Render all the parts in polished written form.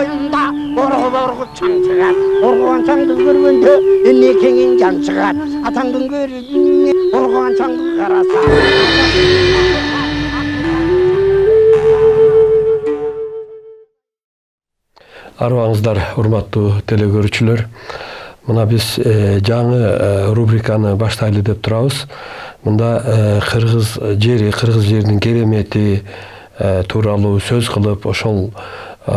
boyunda orgu çan çıgar. Orguan çandı görgünde elle kengin can çıgar. Atandın görgünde orguan çandı karasa. Arvаңыздар, урматтуу телекөрүүчүлөр. Мына биз жаңы рубриканы баштайлы деп турабыз. Мында кыргыз жеринин керемети тууралуу сөз кылып, ошол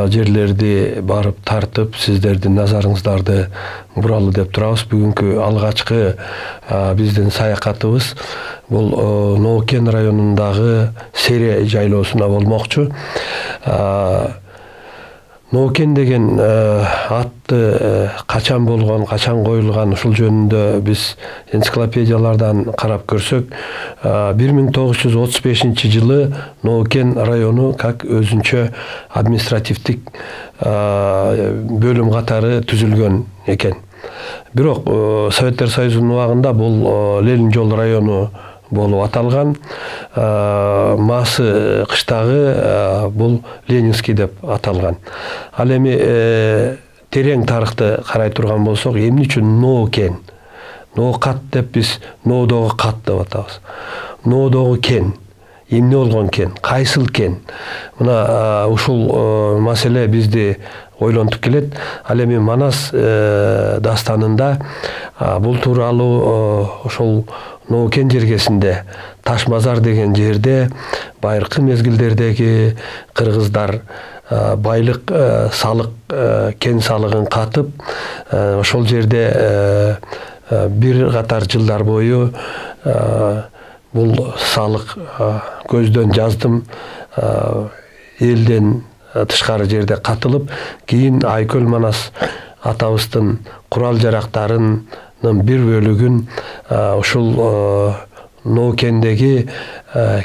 жерлерди барып тартып, сиздердин назарыңыздарды буралы деп турабыз. Бүгүнкү алгачкы биздин саякатыбыз бул Ноокен районундагы Сере жайлоосуна болмокчу. Ноокен деген атты качан болгон, качан коюлган, ушул жөнүндө биз энциклопедиялардан карап көрсөк, 1935 жылы Ноокен району как өзүнчө административдик бөлүм катары түзүлгөн экен. Бирок Советтер Союзунун убагында бул Ленин жол району болуп аталган. Масы кыштагы бул Ленинский деп аталган. Ал эми терең тарыхты карай турган болсок, эмне үчүн Ноокен? Ноокат деп биз Ноодогу кат деп атабыз. Ноодогу кен. Эмне болгон кен? Кайсыл кен? Мына ушул маселе бизди ойлонтуп келет. Ал эми Манас дастанында бул тууралуу ошол Ноокен жергесинде Ташмазар деген жерде байыркы мезгилдердеги кыргыздар байлык салык кен салыгын катып, ошол жерде бир катар жылдар бою бул салык көздөн жаздым элден тышкары жерде катылып, кийин Айкөл Манас атабыздын курал жарактарынын бир бөлүгүн ушул Ноокендеги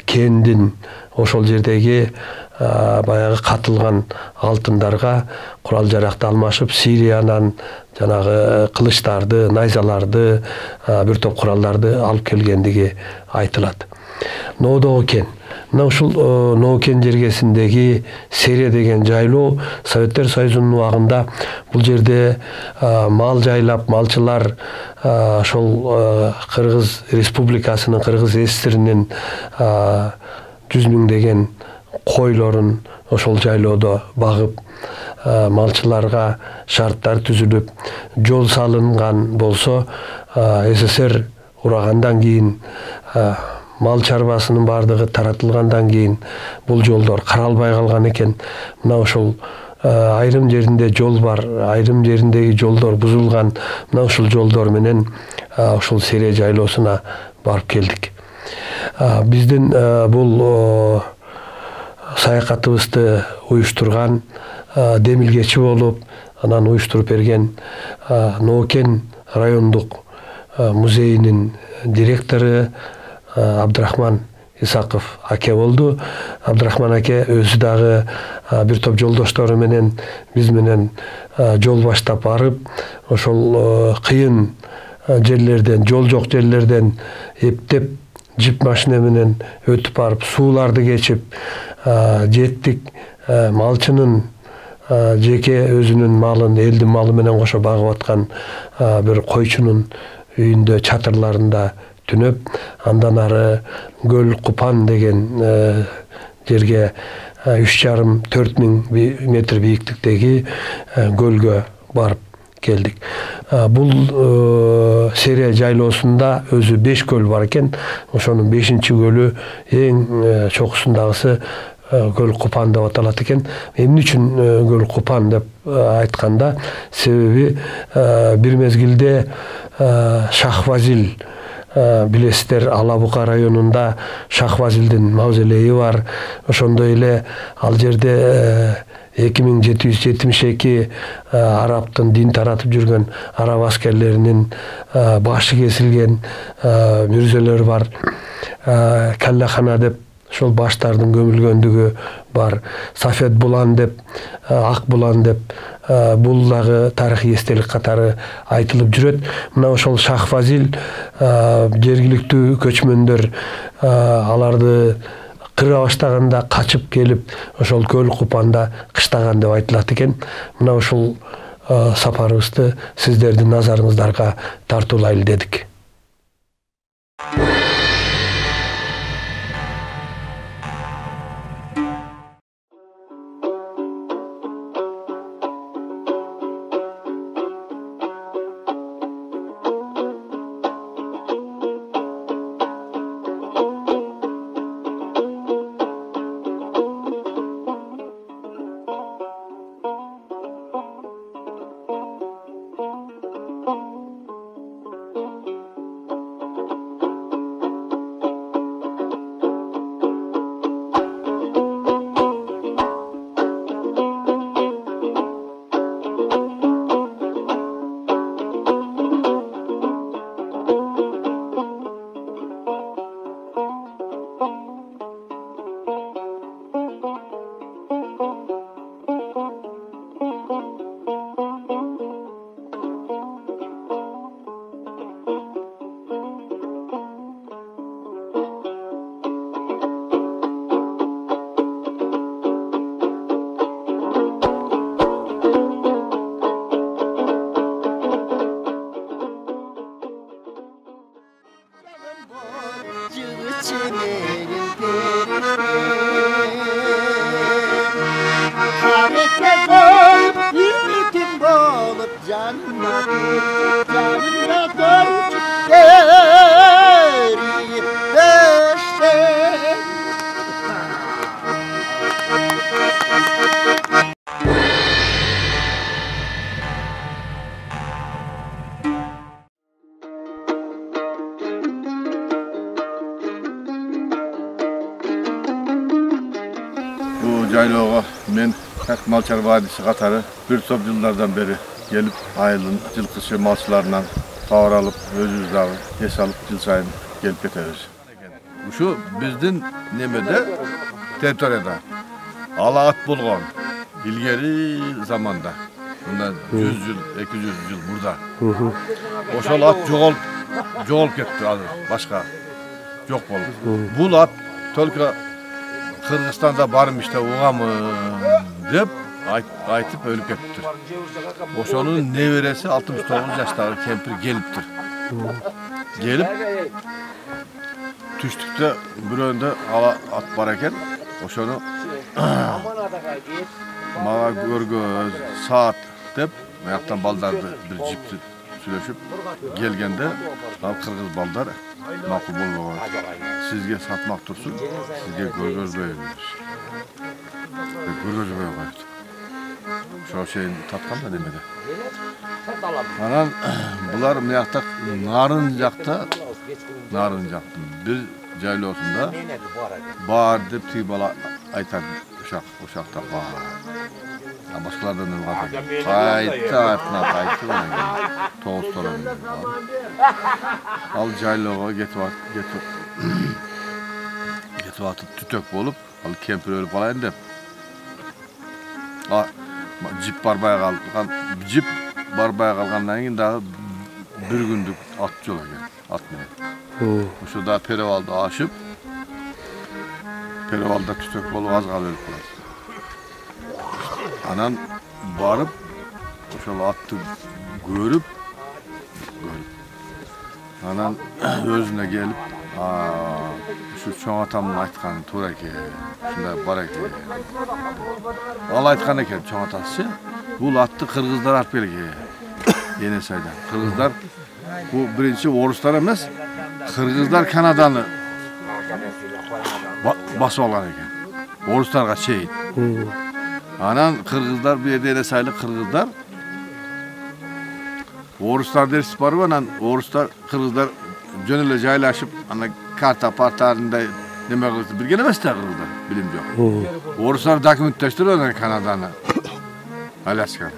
кендин, ошол жердеги баягы катылган алтындарга курал жаракты алмашып, Сириянан жанагы кылычтарды, найзаларды, бир топ куралдарды алып келгендиги айтылат. Ноодогу кен. Мына ушул Ноокен жергесиндеги Сере деген жайлоо Советтер Союзунун убагында бул жерде мал жайлап, малчылар ошол Кыргыз Республикасынын, Кыргыз СССРинин 100 миңдеген койлорун ошол жайлоодо багып, малчыларга шарттар түзүлүп, жол салынган болсо, СССР урагандан кийин мал чарбасынын бардыгы таратылгандан кийин бул жолдор каралбай калган экен. Мына ошол айрым жеринде жол бар, айрым жериндеги жолдор бузулган. Мына ушул жолдор менен ушул Сере жайлоосуна барып келдик. Биздин бул саякатыбызды уюштурган, демилгечи болуп, анан уюштуруп берген Ноокен райондук музейинин директору Абдрахман Исаков аке болду. Абдрахман аке өзү дагы бир топ жолдоштору менен биз менен жол баштап барып, ошол кыйын жерлерден, жол жок жерлерден эптеп жип машина менен өтүп барып, сууларды кечип жеттик. Малчынын жеке өзүнүн малын, элдин малы менен кошо багып аткан бир койчунун үйүндө чатырларында түнөп, андан ары Көл Купан деген жерге 3,5-4 миң метр бийиктиктеги көлгө барып келдик. Бул Сере жайлоосунда өзү 5 көл бар экен. Ошонун 5-чи көлү эң чокусундагысы Көл Купан деп аталат экен. Эмне үчүн Көл Купан деп айтканда, себеби бир мезгилде Шахвазил, билесиздер, Алабука районунда Шахвазилдин мавзолейи бар. Ошондой эле ал жерде 2772 арабтын дин таратып жүргөн араб аскерлеринин башы кесилген мүрзөлөр бар. Каллахана деп ошол баштардын көмүлгөндүгү бар. Сафет Булан деп, Ак Булан деп бул дагы тарыхый эстелик катары айтылып жүрөт. Мына ошол Шахвазил жергиликтүү көчмөндөр аларды кыра баштаганда качып келип ошол көл купанда кыштаган деп айтылат экен. Мына ушул сапарыбызды сиздердин назарыңыздарга тартуулайлы дедик. Jaylooga men Malçar Vadisi qatarı bir top yıllardan beri gelip ayılın жылкышы malçılarından tavır alıp özümüzdağı es alıp yıl sayın gelip geteriz. Şu bizdin nemede territoriyada ala at bulgan ilgeri zamanda. Bundan 100 yıl, 200 yıl burada. Oşol at жоғалып кетти başka. Yok oldu. Bu at tolka Kırgızistan'da barım işte uğamın deyip aytıp ölüp ketiptir. Oşonun neveresi 69 yaştagı kempir geliptir. Gelip düştükte bir önde ala at bar eken oşonu mağa görgöz saat deyip ayaktan baldardı bir jipti süleşip gelgende al Kırgız baldar makul bolmagan. Sizge satmak dursun, sizge görgöz beyimiz. Görgöz bey koydu. Şu şeyin tatkan da demedi. Anan bular mıyakta narınjakta bir Jayloosunda bağır deyip tüybala aytar uşakta bağır. Başkalardan ne var? Kayıttı. Toğuz toran. Al Jaylooga getip atıp tütök bolup, al kempir ölüp alayın dep. Jip barbaya kalgandan keyin dagı bir gündük at jola eken, at menen. Şurada Perevalda aşıp, Perevalda tütök bolup az kalıp ölüp kalat. Anan barıp, oşol attı görüp, anan özüne gelip, şu çoğ atamın aytkanı to'g'ri ekan, shunday bar ekan. Al aytkan ekan çoğ atası, bu atты Kırgızlar alып kelgan. Yenesaydan. Kırgızlar bu birinchi Oruslar emas, Kırgızlar Kanadani basıp algan ekan. Oruslarga çeyin. Anan Kırgızlar bir yerde saylı Kırgızlar. Oruslar dersi var anan Oruslar Kırgızlar jönele jaylaşıp ana karta partarında neme kıldı bilgen emas da Kırgızlar bilim yok. Oruslar dokumentleştiriyor Kanada'nı. Alaska.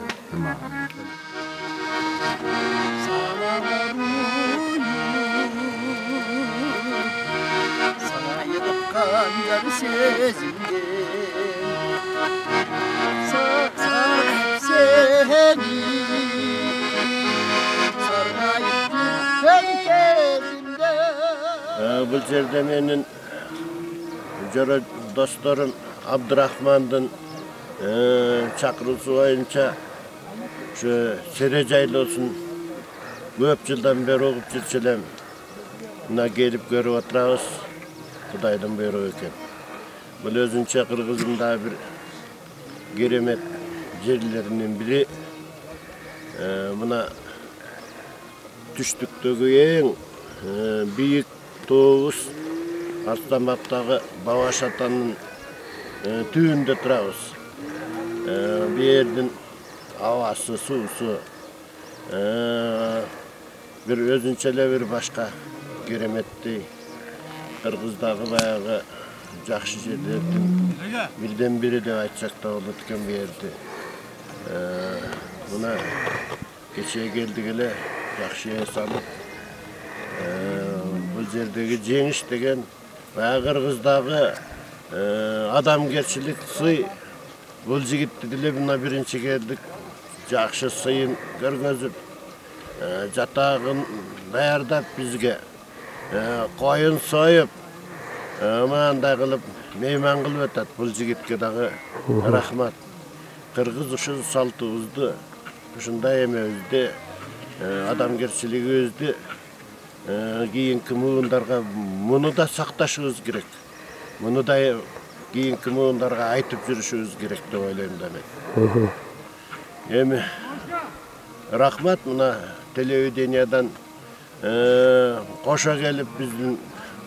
Bu yerde menin jara dostlarım Abdurrahman'dın çakırısı boyunca şu Serejaylı olsun köp yıldan beri okup жүрселем. Buna gelip görüp oturağız. Kudaydan buyruğu eken. Bu özünçe Kırgız'ın daha bir geremet yerlerinin biri. Buna düştükteki en büyük Toğuz Arslanbap'tағы Bavaş Atanın tüyünde turağız. Bir yerden havası, susu, bir özünçele bir başka geremetti. Kırgız'дағы bayağı жақсы жерlerden birden biri de айтsak da olutken bir yerde. Buna geçeye geldik ele жақсы salıp bu yerdeki Cengiz degen bayağı Kırgız'дағы adamgerçilik sый bu jigitти dile buna birinci geldik. Жақсы sıyın görgözüp jatağın dayardap bizge koyun soyup manda kılıp meyman kılıp ötät bu jigitke dagı rahmat. Kırgız uşu saltыбызды ушундай эмебизди адамгерчилигибизди кийинки муундарга муну да сакташыбыз керек. Муну да кийинки муундарга айтып жүрүшүбүз керек деп ойлойм да мен. Эми рахмат мына телевидениядан кошо келип биздин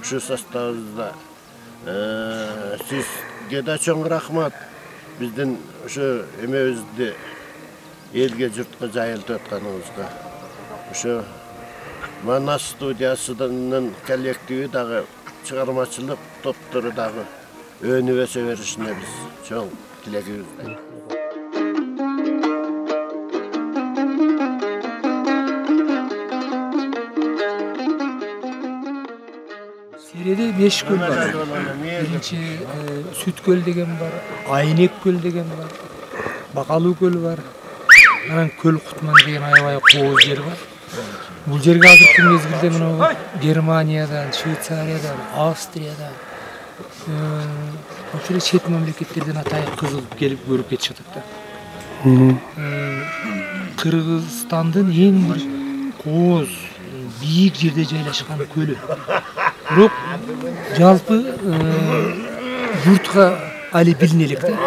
ушу составыбызда сизге да чоң рахмат. Биздин ушу эмебизди элге журтка жайылтып атканыбызга. Ушу Манас студиясынын коллективи дагы чыгармачылык топтору дагы өнүп өсө беришине биз чоң тилегибиз. Середе 5 göl var. Birinci Sütkөл деген var, Айнек göl деген var, Bakalı göl var. Anan Köl Kutman деген аябай кооз жер бар. Бул жерге азыркы мезгилде мына Германиядан, Швейцариядан, Австриядан, ошол чет мамлекеттерден атайын кызылып келип көрүп кетишип атат да. Кыргызстандын эң бир кооз, бийик жерде жайлашкан көлү. Бирок жалпы журтка али билине элек да.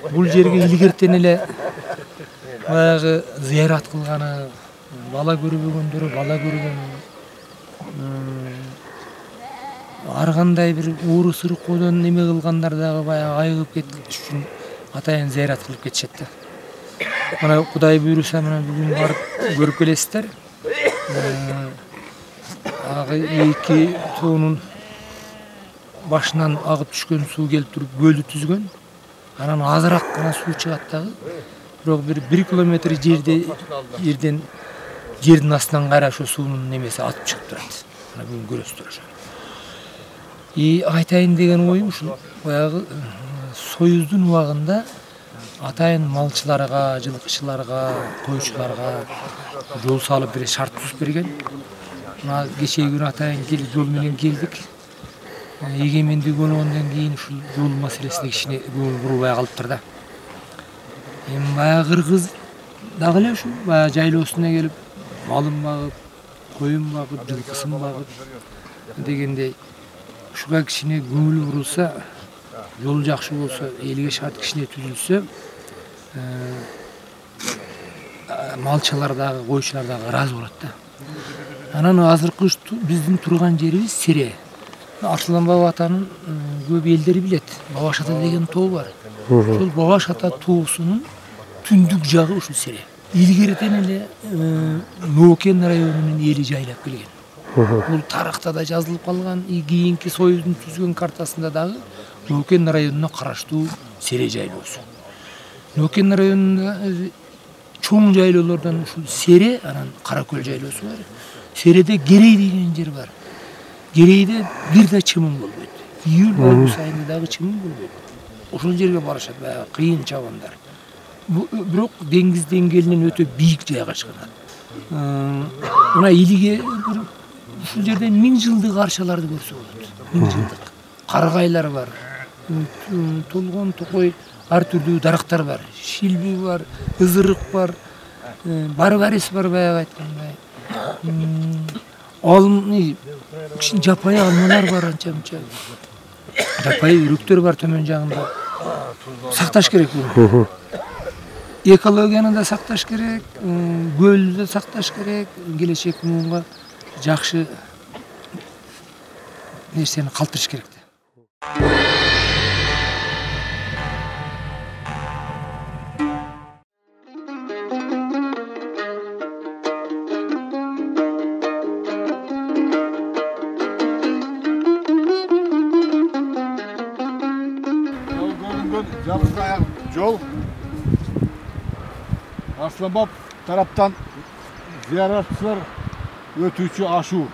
Бул жерге илгертен эле баягы зыярат кылганы, бала көрбөгөндөрү бала көргөн, ар кандай бир ууру сыркоодон неме кылгандар дагы баягы айыгып кетиш үчүн атайын зыярат кылып кетишет да. Мына Кудай буйруса мына бүгүн барып көрүп келесиздер. Эки тоонун башынан агып түшкөн суу келип туруп көлдү түзгөн. Анан азыраак гана суу чыгат дагы. Бирок бир 1 километр жерден жердин астынан кайра ошо суунун немеси атып чыгып турат. Мына бүгүн көрөсүздөр ошо. Айтайын деген оюм ушул баягы Союздун убагында атайын малчыларга, жылкычыларга, койчуларга жол салып бир шарт түзүп берген. Мына кечеги күнү атайын келип жол менен келдик. Эгемендик болгондон кийин ушул жол маселесине кичине көңүл бурбай калыптыр да. Эми баягы кыргыз дагы эле ушул баягы жайлоосуна келип малын багып, коюн багып, жылкысын багып дегендей ушуга кичине көңүл бурулса, жол жакшы болсо, элге шарт кичине түзүлсө, малчылар дагы, койчулар дагы ыраазы болот да. Анан азыркы биздин турган жерибиз Сере. Арсланбап атанын көп элдери билет. Бабаш ата деген тоо бар. Ошол Бабаш ата тоосунун түндүк жагы ушул Сере. Илгертен эле Нокен районунун эли жайлап келген. Бул тарыхта да жазылып калган, кийинки Союздун түзгөн картасында дагы Нокен районуна караштуу Сере жайлоосу. Нокен районунда чоң жайлоолордон ушул Сере, анан Каракөл жайлоосу бар. Середе Керей деген жер бар. Керейде бир да чымын болбойт. Июль август айында дагы чымын болбойт. Ошол жерге барышат баягы кыйын чабандар. Бирок деңиз деңгээлинен өтө бийик жайгашкан. Мына илиге ушул жерден 1000 жылдык арчаларды көрсө болот. 1000 жылдык. Каргайлар бар. толгон, токой ар түрдүү дарактар бар. Шилби бар, ызырык бар, барбарис бар баягы айткандай. Алым, жапайы алмалар бар анча-мынча. Жапайы үрүктөр бар төмөн жагында. Сакташ керек буну. Экологияны да сакташ керек, көлдү да сакташ керек, келечек муунга жакшы нерсени калтырыш керек. Жалғыз аяқ жол Арсланбап тараптан зияратчылар өтүүчү ашу.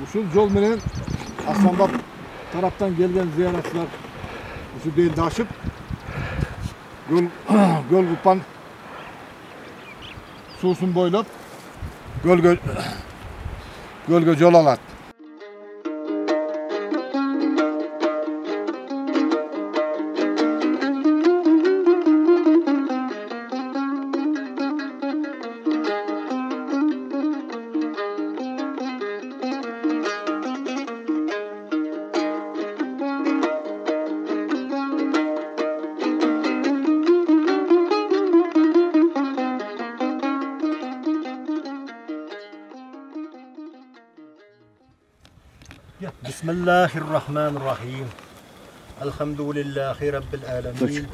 Ушул жол менен Арсланбап тараптан келген зияратчылар ушу белди ашып Гөл Купан суусун бойлоп көлгө жол алат. Bismillahirrahmanirrahim. Elhamdülillahi Rabbil alemin.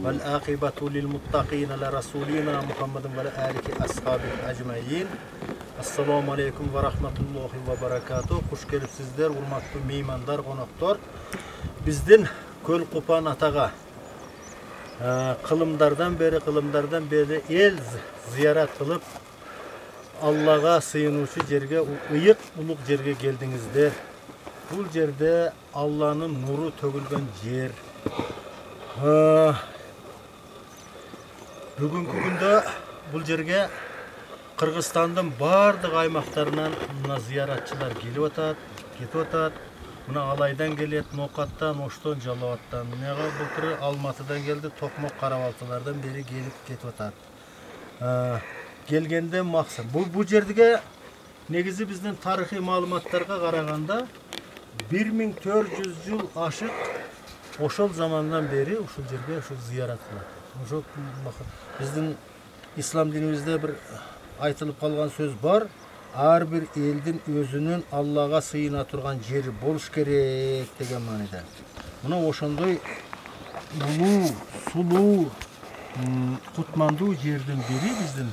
Vel âkibatu lil muttaqîne le rasulina Muhammedin ve âlihi ashabihi ecmaîn. Assalamu aleykum ve rahmetullahi ve berekatuhu. Hoş gelipsizler, hurmatlı meymandar, konaklar. Bizden Köl Kupan atağa kılımdardan beri el ziyaret kılıp Allah'a sığınışı jerge, ıyık uluk jerge geldinizler. Bu yerde Allah'ın nuru tөгülgen yer. Bugünkü günde bu yerge Kırgızistan'dan bardıq aymaklarından ziyaretçiler gelip atat, ketip atat. Buna Alaydan gelet, Nokat'tan, Oşton, Jalavat'tan. Neға былтыры Алматыдан geldi, Tokmok, Karabaltılardan beri gelip ketip atat. Gelgende maksat. Bu yerge negizi bizden tarihi malumatlarga qaraganda 1400 yıl aşık oşol zamandan beri uşul yerge uşul ziyaret kılar. Uşul bizden İslam dinimizde bir aytılıp kalgan söz var. Her bir eldin özünün Allah'a sığına turgan yeri boluş gerek degen manada. Buna oşondoy ulu, sulu, kutmandu yerden biri bizden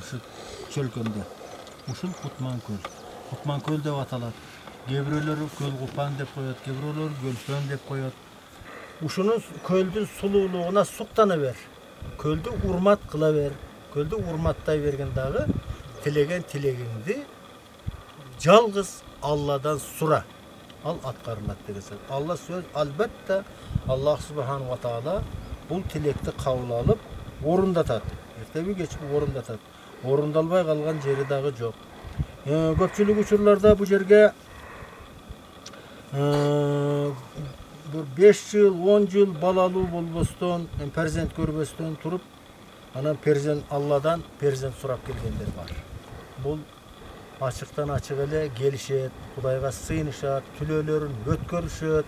çölkönde. Uşul Kutman Köl. Kutman Köl dep atalat. Gebreleri Köl Kupan dep koyat, gebreleri Gölfön dep koyat. Uşunun köldün sululuğuna suktana ver. Kölді urmat kıla ver. Kölді urmattay vergen dağı tilegen tilegindi. Жалғыз Allah'dan sura. Al atkarılat dersen. Allah söz albatta Allah subhanahu wa ta'ala bu tilekti kavul alıp orundatat. Ertebi geçip orundatat. Orundalbay kalgan jeri dağı yok. Köpçülük uçurlarda bu yerge 5 yıl, 10 yıl balalı bolboston, perzent körböstön turup ana perzent Allah'dan perzent surap gelgenler var. Bu açıktan açık ele gelişet, Kudayga sığınışat, tülölörün ötkörüşet.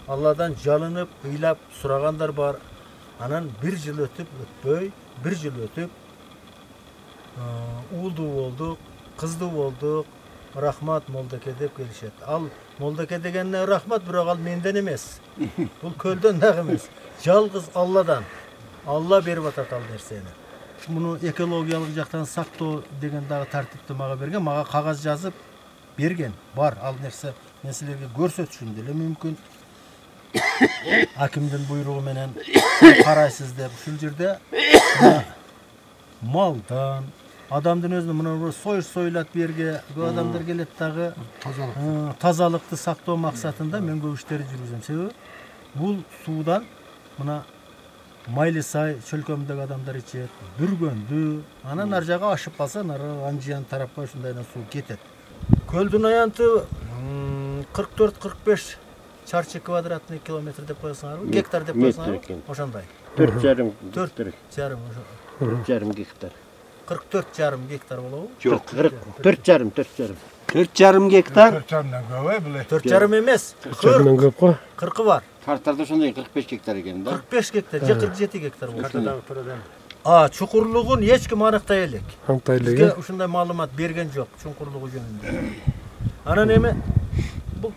Allah'dan jalınıp, ыйлап suraganlar var. Anan bir yıl ötüp, ötböy, bir yıl ötüp uğuldu olduk, kızdı olduk, rahmat Moldake dep gelişet. Al Moldake degenine rahmat, bırak al menden emes. Bu kölden de emes. Жалғыз Allah'dan. Allah berip atat al nerseni. Bunu ekologiyalык жактан сактоо деген дагы тартипти мага берген, мага кагаз жазып берген. Бар, ал нерсе мен силерге көрсөтүшүм деле мүмкүн. Акимдин буйругу менен карайсыз деп ушул жерде малдан адамдын өзүнө мына союш союлат берге, көп адамдар келет дагы тазалыкты сактоо максатында мен көп иштерди жүргүзөм. Себеби бул суудан мына Майлысай чөлкөмдөгү адамдар ичет, бүргөндү, анан ар жагы ашып калса, Анжиян тарапка ушундайдан суу кетет. Көлдүн аянты 44-45 чарчы квадратный километр деп коесуңарбы? Гектар деп коесуңарбы? Ошондой. 4,5 4,5 гектар. 44,5 гектар болобу? Жок, 4,5 4,5 гектар. 4,5 эмес. 4,5 көп го. 40 бар. Картарда ошондой 45 гектар экен да. 45 гектар, же 47 гектар болду. Чукурлугун эч ким аныктай элек. Бизге ушундай маалымат берген жок, чуңкурлугу жөнүндө. Анан эми бул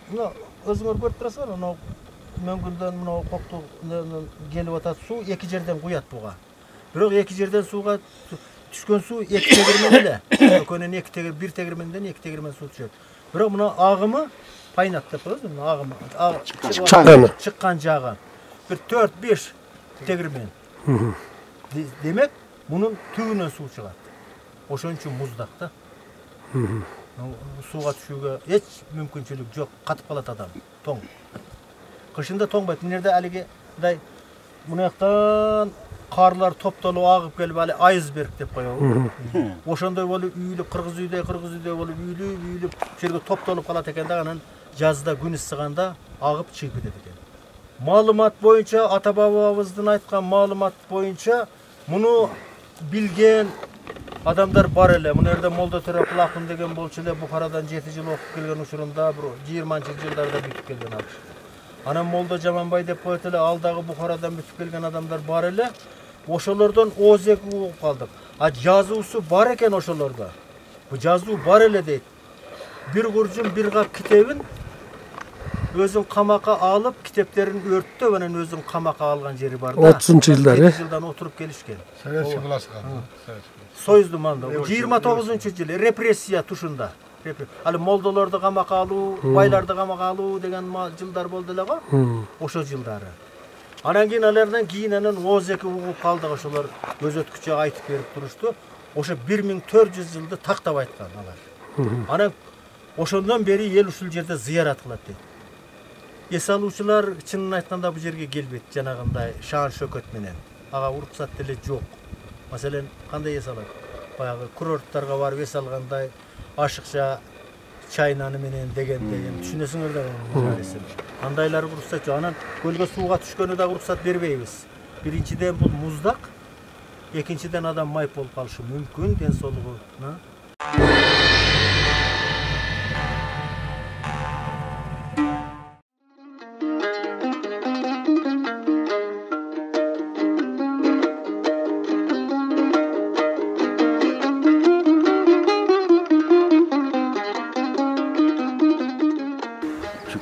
өзүңөр көрүп турасыздар, мына мөңгүндөн мына кокту келип атат суу эки жерден куят буга. Бирок эки жерден сууга түшкөн суу эки тегирмен эле. Экөөнүн эки тегир, бир тегирменден эки тегирмен суу түшөт. Бирок мына агымы пайнат деп коебуз, мына агымы. Чыккан жагы. Бир 4-5 тегирмен. Демек, мунун түбүнөн суу чыгат. Ошон үчүн муздак да. Сууга түшүүгө эч мүмкүнчүлүк жок, катып калат адам, тоң. Кышында тоңбайт. Мынерде алигидай мунаяктан карлар топтолуп агып келип али айсберг деп коебу. Ошондой болуп үйүлүп кыргыз үйдөй болуп үйүлүп жерге топтолуп калат экен да, анан жазда күн ысыганда агып чыгып кетет экен. Маалымат боюнча, ата бабабыздын айткан маалымат боюнча муну билген адамдар бар эле. Мына жерде Молда Төрөкул акын деген болчу эле, Бухарадан 7 жыл окуп келген учурунда, 20-жылдарда бүтүп келген ал. Анан Молда Жаманбай деп коет эле, ал дагы Бухарадан бүтүп келген адамдар бар эле. Ошолордон озек угуп калдык. Жазуусу бар экен ошолордо. Бу жазуу бар эле дейт. Бир куржун бир кап китебин өзүн камакка алып, китептерин өрттөп, анан өзүн камакка алган жери бар да. 30-жылдар, жылдан отуруп келишкен. Советский властька. Союздун манда 29-жылы репрессия тушунда. Али молдолорду камакка алуу, байларды камакка алуу деген жылдар болду эле го. Ошо жылдары. Анан кийин алардан кийин анан озеки угуп калдык, ошолор көз өткүчө айтып берип турушту. Ошо 1400 жылды тактап айткан алар. Анан ошондон бери эл ушул жерде зыярат кылат дейт. Эс алуучулар чынын айтканда бул жерге келбейт, жанагындай шаан шөкөт менен. Ага уруксат деле жок. Маселен, кандай эс алат? Баягы курорттарга барып эс алгандай ашыкча чайнаны менен дегендей. Түшүнөсүңөр да муну. Андайлар уруксат жок. Анан көлгө сууга түшкөнү да уруксат бербейбиз. Биринчиден бул муздак, экинчиден адам майып болуп калышы мүмкүн, ден соолугуна.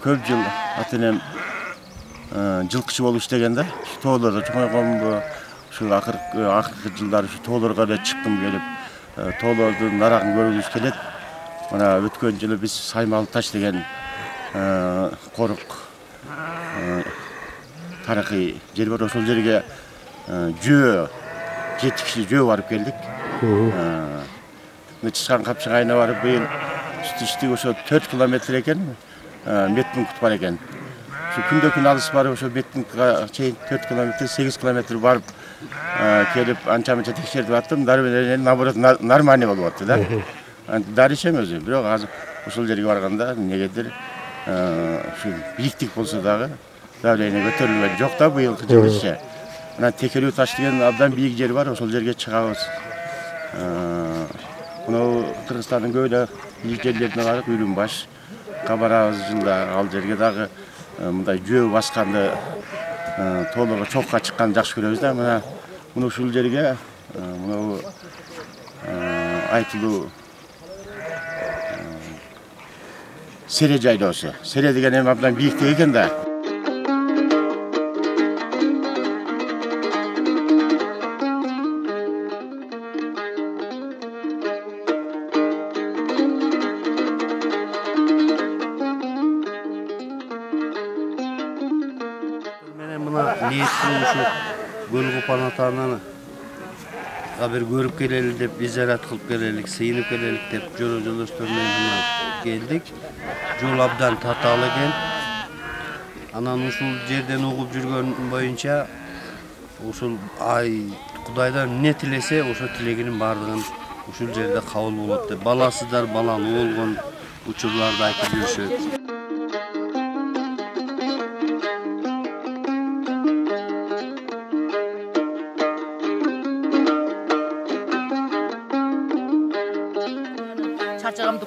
Көп жыл ата-энем жылкычы болуп иштеген да. Тоолордо чоңойгонбу, ушул акыркы жылдары ушу тоолорго эле чыккым келип, тоолордун нарагын көргүбүз келет. Мына өткөн жылы биз Саймалы Таш деген корук тарыхый жер бар. Ошол жерге жөө 7 киши жөө барып келдик. Чычкан Капчыгайына барып быйыл түштүк ошо 4 километр экен. Метпункт бар экен. Şu күндө күн алыс барып, ошо Метпунктка чейин 4 километр, 8 километр барып келип анча-мынча текшертип аттым. Дары менен наоборот нормальный болуп атты да. Дары ишем өзү, бирок азыр ушул жерге барганда негедир ушу бийиктик болсо дагы давление көтөрүлгөн жок да быйылкы жылыча. Мына Текелүү таш деген абдан бийик жер бар, ошол жерге чыгабыз. Мына Кыргызстандын көп эле бийик жерлерине барып, Үлүмбаш кабарабыз жылда, ал жерге дагы мындай жөө басканды тоолорго чокка чыкканды жакшы көрөбүз да. Мына ушул жерге мына айтылуу Сере жайлоосу. Сере деген эми абдан бийиктик экен да. Gölgüpan atanını bir görüp gelelim dep, ziyaret kılıp gelelik, sıyınıp gelelik dep joldoştorlarına geldik. Jol abdan tatalı eken. Anan uşul жерден угуп жүргөн боюнча ушул Кудайдан не тилесе, ошо тилегинин бардыгын ушул жерде кабыл болот деп. Баласыздар баланы болгон учурларды айтып жүрүшөт.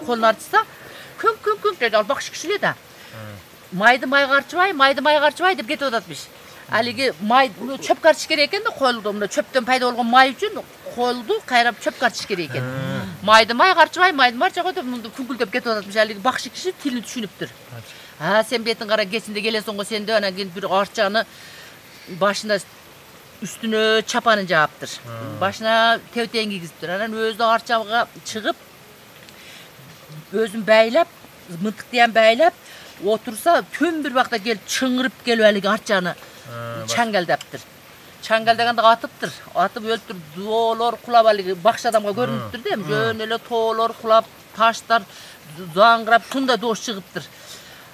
kolun artsa künk dedi. Al bakış kişiliği de. Maydı may qarçыбай деп кетіп ататmış. Haligi may çöp qarçış керек екен de qo'yildi. Mına çöpten payda bo'lgan may uchun qo'yildi, qayrab çöp qarçış керек екен. Maydı may qarçыбай деп munda күңкілдеп кетіп ататmış. Haligi bakış kişi tilini düşünüptür. Ha sen betin qara geçinde gelesin o sen de ana bir arçağını başına üstüne çapanın cevaptır. Başına tevteğin giziptir. Anan özü arçağa çıkıp özün bəylep, mıntık diyen bəylep otursa tüm bir vakta gelip çıngırıp geliyor haligi arçağını çangeldeptir. Çangeldegende atıptır. Atıp öldür, doğulur, kulap haligi bakış adamga görünüptür değil mi? Jönele toğulur, kulap, taşlar, zangırap, tunda doğuş çıkıptır.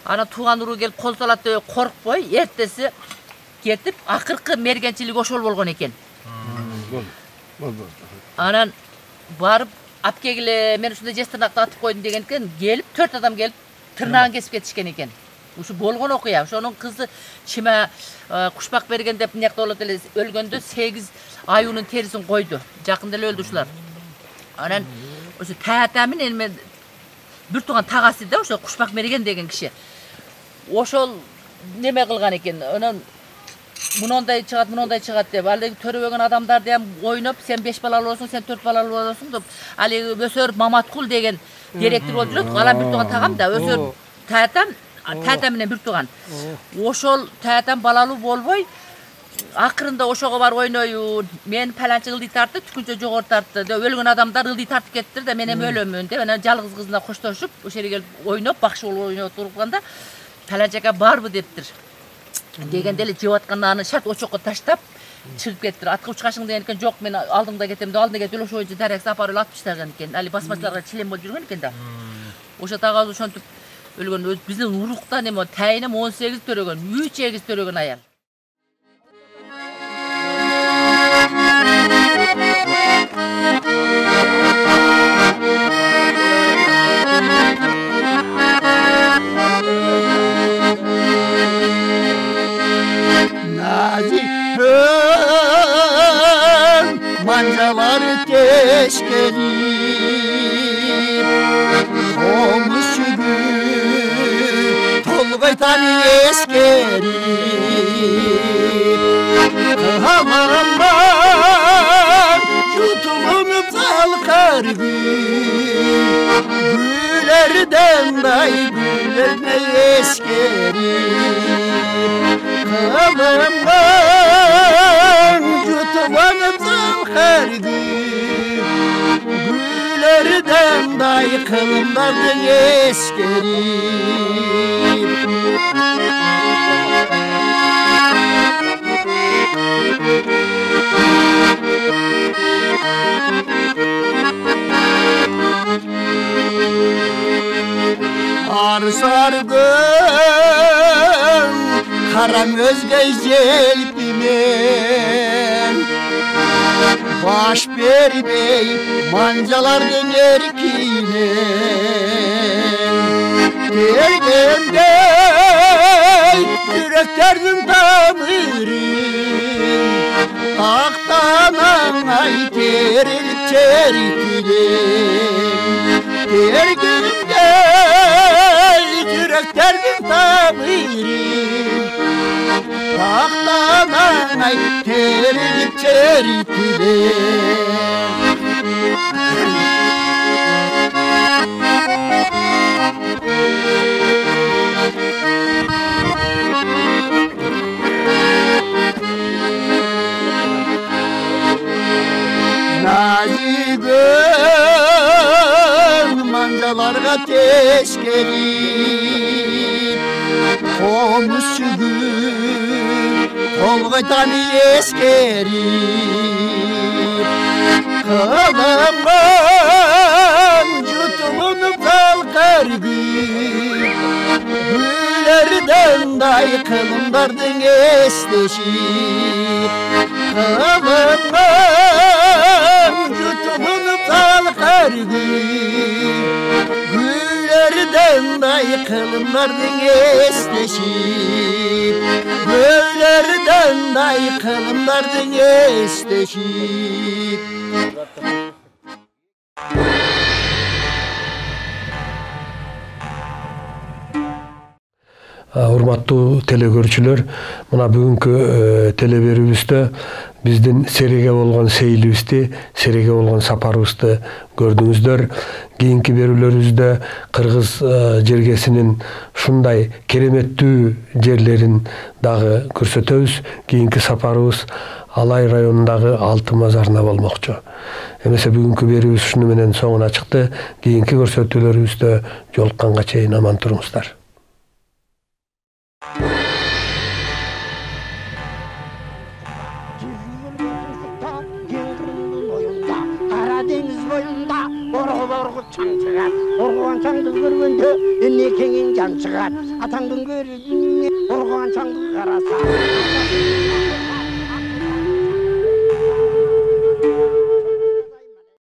Ana tuğan uru gelip kol salat diye korkboy, ertesi ketip akırkı mergençilik oşol bolgon eken. Anan barıp apkegile men uşunda jestirnakta atıp koydum degenken gelip 4 adam gelip tırnağın kesip ketişken eken. Uşu bolgon okuya. Şonun kızı çime kuşbak bergen dep nekte olat ele ölgöndө 8 ayunun terisin koydu. Jakында ele öldü uşular. Anan uşu taatamin elme bir tuğan tağası da uşu kuşbak bergen degen kişi. Oşol neme kılgan eken. Anan Munonday çıgat dep. Haligi töröbөгөн adamдар dem oynop sen 5 balalı olsun, sen 4 balalı olsun dep. Haligi Ösör Mamatkul degen direktör bolуп жүрөт. Кала bir tuğan tağam da Ösör tataminen bir tuğan. Oşol tatam balalı bolboy akırında oşoga bar oynoyun. Men palançı ıldy tartты, tükünçe jogor tartты. Ölgön adamдар ıldy tartıp kettir de menem ölömün dep. Ana жалгыз kızına koştoşup oşo yere gelip oynop, bakşı oynop turganda palançaga barбы депtir. Degende ele jep atkandan şart oçokko taştap çıkıp kettir. Atqa uçkaşың degen jok men aldımda ketem de aldımda ketip oşo boyunca darek saparı atıp taştagan eken. Ali basmaçılarga çilem bolуп жүргөн экен да. Oşo tağaz ошентип ölgön bizdin urukta neme tayinem 18 törөгөн, 3 egiz törөгөн ayal. Nazikön mancalar teşkelip Komuşugu tolgaytan eskerip Kalamam yutulunup salkar Gülerden day gülerine eskerip Kalamam yutulunup salkar Gülerden day kılımlardan eskerip Arsar gön karam özge jelpimen Baş berbey mancalardan erkinen Dergemde yüreklerden tamırın Aktanan ay terilip çeritilen Dergemde yüreklerden tamırın Aktanan ay terilip çeritilen Nazigön mancalarga teşkelip Komuşugun tolgaytan eskerip Kalamam yutulunup salkar Gülerden day kılımlardan esteşip Kalamam yutulunup salkar Gülerden day kılımlardan esteşip Gülerden day kılımlardan esteşip Урматтуу телекөрүүчүлөр, мына бүгүнкү телеберүүбүздө биздин Сереге болгон сейилибизди, Сереге болгон сапарыбызды көрдүңүздөр. Кийинки берүүлөрүбүздө Кыргыз жергесинин ушундай кереметтүү жерлерин дагы көрсөтөбүз. Кийинки сапарыбыз Алай районундагы Алтын базарына болмокчу. Эмесе бүгүнкү берүүбүз ушуну менен соңуна чыкты. Кийинки көрсөтүүлөрүбүздө жолукканга чейин аман туруңуздар. Deniz boyunda orgu çan çıkar. Orguan çandı görgünde enne kengin can çıkar. Atandın görüdün orguan çandı karasa.